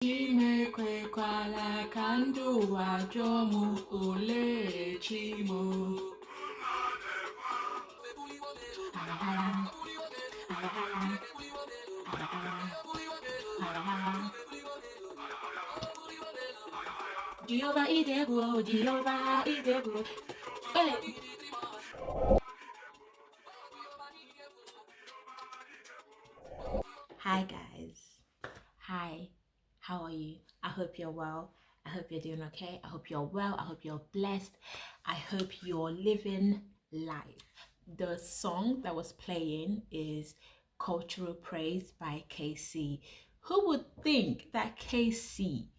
Imekwekwala ka ndụ ụwa jụọ m olee chi m. Alahala, alahala, alahala, alahala. Jehovah Idegwu, Jehovah Idegwu. Hey. Hi guys. Hi. How are you? I hope you're well. I hope you're doing okay. I hope you're well. I hope you're blessed. I hope you're living life. The song that was playing is Cultural Praise by Kcee. Who would think that Kcee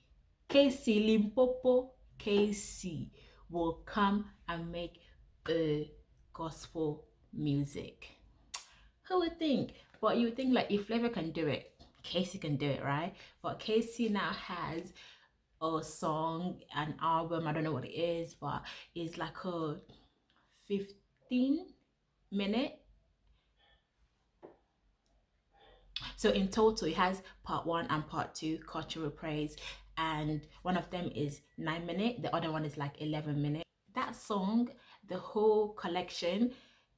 Limpopo Kcee will come and make a gospel music? Who would think? But you would think like if Flavour can do it, Kcee can do it, right? But Kcee now has a song, an album, I don't know what it is, but it's like a 15-minute. So in total, it has part 1 and part 2, Cultural Praise, and one of them is 9 minutes, the other one is like 11 minutes. That song, the whole collection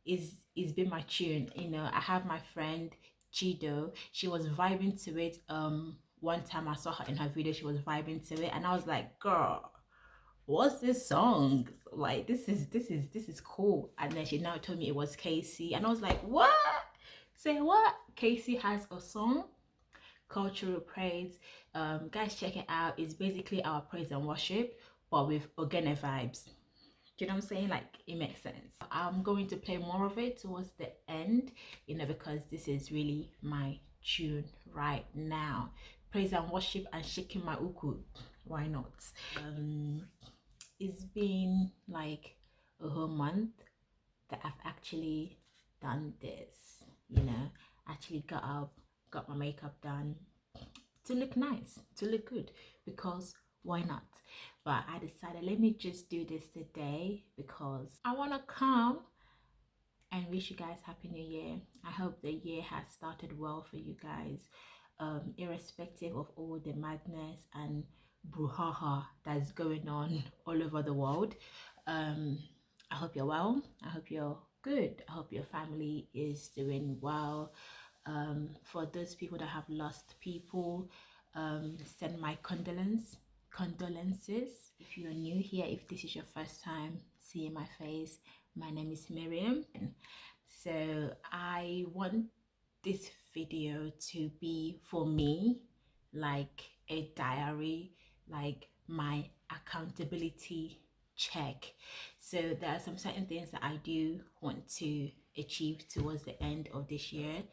is been my tune. You know, I have my friend Chido, she was vibing to it. One time I saw her in her video, she was vibing to it, and I was like, girl, what's this song? Like, this is cool. And then she now told me it was Kcee, and I was like, what? Say what? Kcee has a song, Cultural Praise. Guys, check it out. It's basically our praise and worship, but with organic vibes. Do you know what I'm saying? Like, it makes sense. I'm going to play more of it towards the end, you know, because this is really my tune right now. Praise and worship and shaking my uku. Why not? It's been like a whole month that I've actually done this, you know, actually got up, got my makeup done to look nice, to look good, because why not? But I decided, let me just do this today because I want to come and wish you guys happy new year. I hope the year has started well for you guys, irrespective of all the madness and brouhaha that's going on all over the world. I hope you're well. I hope you're good. I hope your family is doing well. For those people that have lost people, send my condolences. If you're new here, if this is your first time seeing my face, my name is Miriam. So I want this video to be for me like a diary, like my accountability check. So there are some certain things that I do want to achieve towards the end of this year,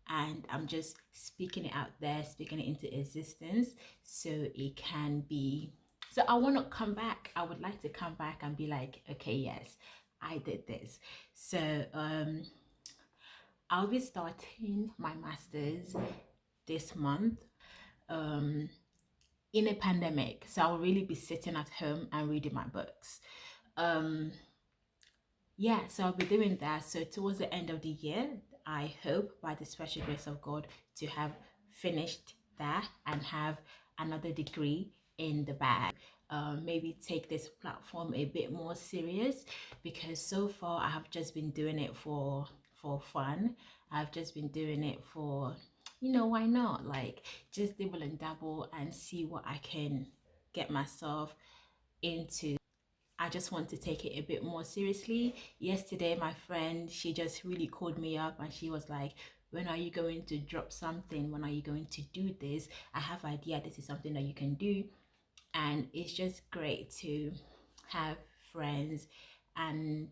and I'm just speaking it out there, speaking it into existence, so it can be. So I want to come back. I would like to come back and be like, okay, yes, I did this. So I'll be starting my master's this month in a pandemic, so I'll really be sitting at home and reading my books. Yeah, so I'll be doing that. So towards the end of the year, I hope by the special grace of God to have finished that and have another degree in the bag. Maybe take this platform a bit more serious, because so far I have just been doing it for fun. I've just been doing it for, you know, why not? Like, just dibble and dabble and see what I can get myself into. I just want to take it a bit more seriously. Yesterday, my friend, she just really called me up and she was like, when are you going to drop something? When are you going to do this? I have idea this is something that you can do. And it's just great to have friends and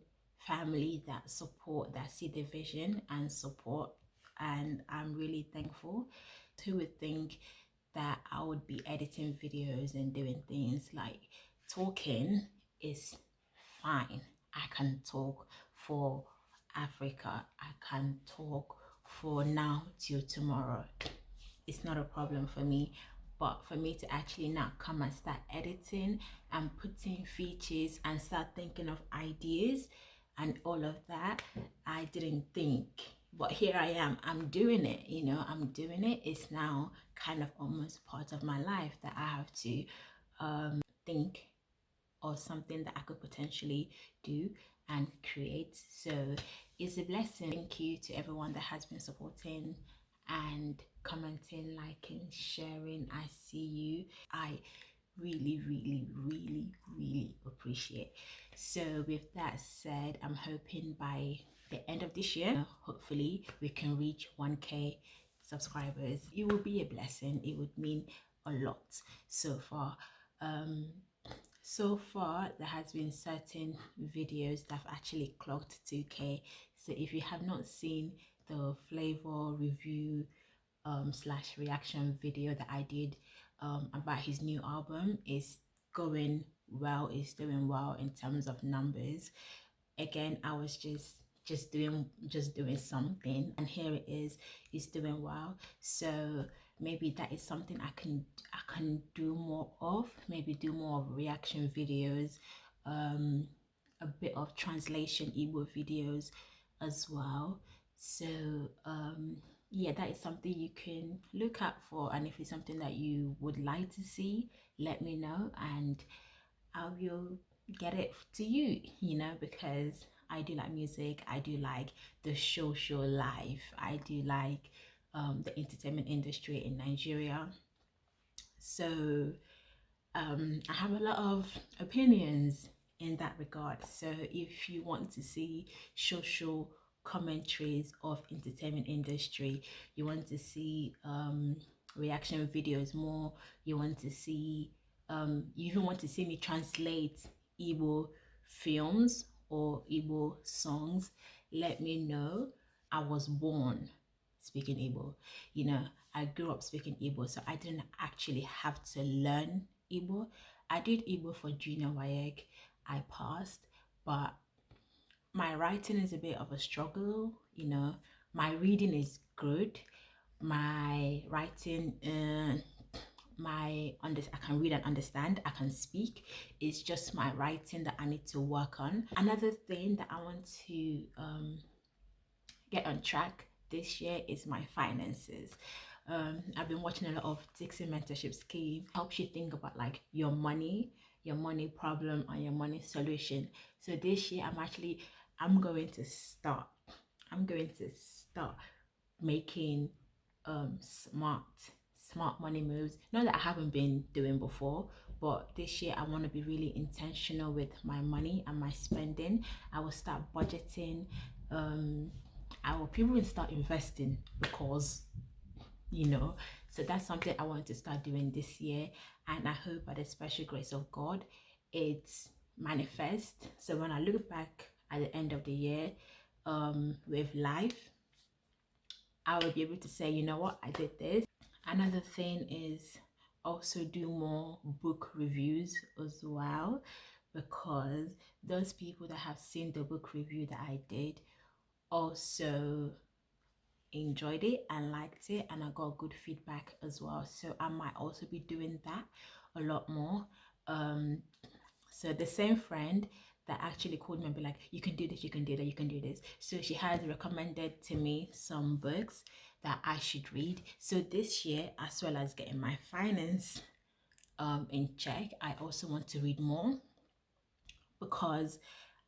family that support, that see the vision and support. And I'm really thankful. Who would think that I would be editing videos and doing things like talking is fine. I can talk for Africa. I can talk for now till tomorrow. It's not a problem for me. But for me to actually now come and start editing and putting features and start thinking of ideas and all of that, I didn't think but here I am, I'm doing it, you know, I'm doing it. It's now kind of almost part of my life that I have to think of something that I could potentially do and create. So it's a blessing. Thank you to everyone that has been supporting and commenting, liking, sharing. I see you. I really, really, really, really appreciate. So with that said, I'm hoping by the end of this year, hopefully we can reach 1K subscribers. It would be a blessing. It would mean a lot. So far there has been certain videos that have actually clocked 2K. So if you have not seen the Flavour review slash reaction video that I did about his new album, is going well, is doing well in terms of numbers. Again, I was just doing something, and here it is, it's doing well. So maybe that is something I can do more of, maybe do more of reaction videos, a bit of translation Igbo videos as well. So yeah, that is something you can look out for, and if it's something that you would like to see, let me know and I will get it to you, you know, because I do like music, I do like the social life, I do like the entertainment industry in Nigeria. So I have a lot of opinions in that regard. So if you want to see social commentaries of entertainment industry, you want to see reaction videos more, you want to see you even want to see me translate Igbo films or Igbo songs, let me know. I was born speaking Igbo, you know, I grew up speaking Igbo, so I didn't actually have to learn Igbo. I did Igbo for junior WAEC, I passed, but my writing is a bit of a struggle, you know. My reading is good, my writing I can read and understand, I can speak. It's just my writing that I need to work on. Another thing that I want to get on track this year is my finances. I've been watching a lot of Tickzon Mentorship Scheme. Helps you think about like your money problem and your money solution. So this year I'm going to start making smart money moves. Not that I haven't been doing before, but this year I want to be really intentional with my money and my spending. I will start budgeting. I will even start investing, because you know, so that's something I want to start doing this year, and I hope by the special grace of God it's manifest. So when I look back at the end of the year with life, I will be able to say, you know what, I did this. Another thing is also do more book reviews as well, because those people that have seen the book review that I did also enjoyed it and liked it, and I got good feedback as well. So I might also be doing that a lot more. So the same friend that actually called me and be like, you can do this, you can do that, you can do this. So she has recommended to me some books that I should read. So this year, as well as getting my finance in check, I also want to read more, because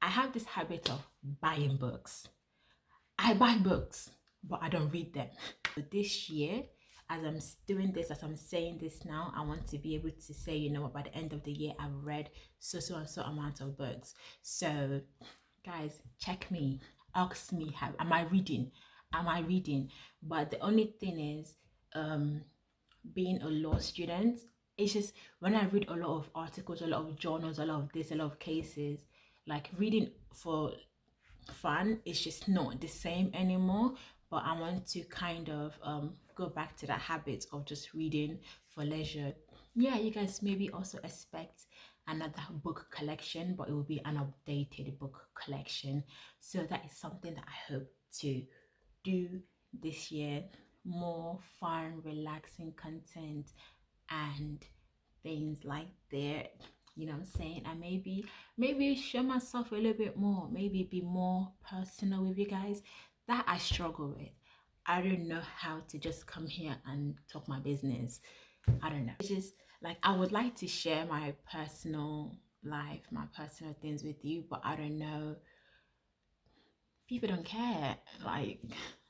I have this habit of buying books. I buy books, but I don't read them. So this year, as I'm doing this, as I'm saying this now, I want to be able to say, you know what, by the end of the year, I've read so and so amount of books. So guys, check me, ask me, am I reading? Am I reading? But the only thing is, being a law student, it's just when I read a lot of articles, a lot of journals, a lot of this, a lot of cases, like reading for fun, it's just not the same anymore. But I want to kind of go back to that habit of just reading for leisure. Yeah, you guys maybe also expect another book collection, but it will be an updated book collection. So that is something that I hope to do this year. More fun, relaxing content and things like that, you know what I'm saying? And maybe show myself a little bit more, maybe be more personal with you guys. that I struggle with. I don't know how to just come here and talk my business. I don't know. It's just like I would like to share my personal life, my personal things with you, but I don't know. People don't care. Like,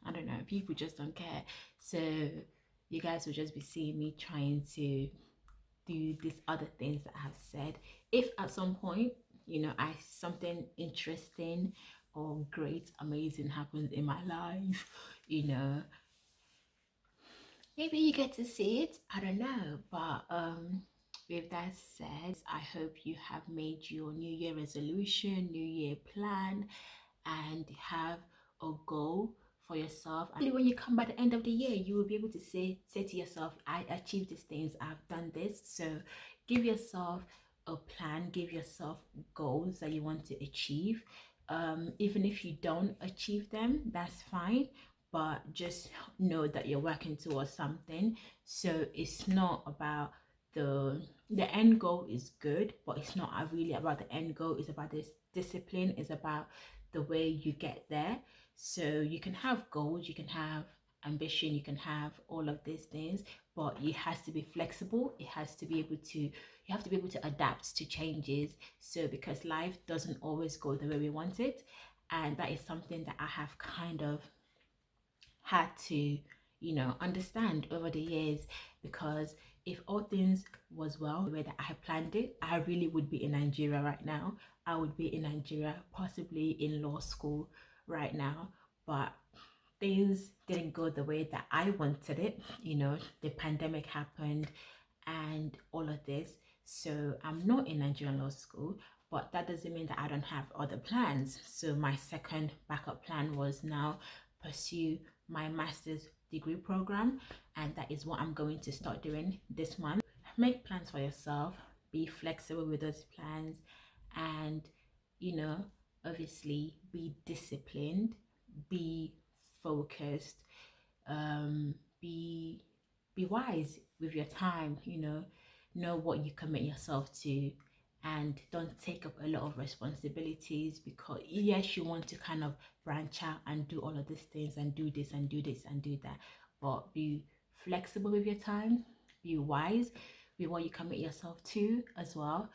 I don't know. People just don't care. So you guys will just be seeing me trying to do these other things that I have said. If at some point, I something interesting or great, amazing happens in my life, maybe you get to see it. I don't know. But with that said, I hope you have made your New Year resolution, New Year plan, and have a goal for yourself. And when you come by the end of the year, you will be able to say to yourself, I achieved these things, I've done this. So give yourself a plan, give yourself goals that you want to achieve. Even if you don't achieve them, that's fine, but just know that you're working towards something. So it's not about the end goal is good, but it's not really about the end goal. It's about this discipline. It's about the way you get there. So you can have goals, you can have ambition, you can have all of these things, but it has to be flexible. It has to be able to, you have to be able to adapt to changes. So because life doesn't always go the way we want it, and that is something that I have kind of had to understand over the years, because if all things was well the way that I had planned it, I really would be in Nigeria right now. I would be in Nigeria, possibly in law school right now. But things didn't go the way that I wanted it. The pandemic happened and all of this. So I'm not in Nigerian law school, but that doesn't mean that I don't have other plans. So my second backup plan was now pursue my master's degree program, and that is what I'm going to start doing this month. Make plans for yourself, be flexible with those plans, and obviously be disciplined, be focused, be wise with your time, know what you commit yourself to, and don't take up a lot of responsibilities, because yes, you want to kind of branch out and do all of these things and do this and do this and do that, but be flexible with your time, be wise with what you commit yourself to as well.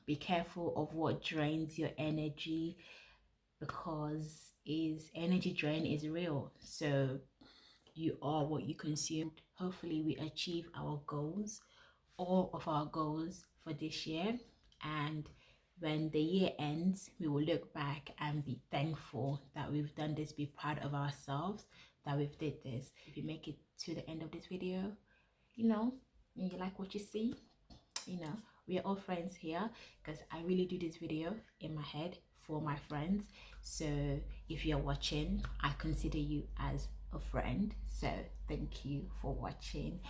Be careful of what drains your energy, because is energy drain is real. So you are what you consume. Hopefully we achieve our goals, all of our goals for this year, and when the year ends, we will look back and be thankful that we've done this, be proud of ourselves that we've did this. If you make it to the end of this video, and you like what you see, we are all friends here, because I really do this video in my head for my friends. So if you're watching, I consider you as a friend. So thank you for watching.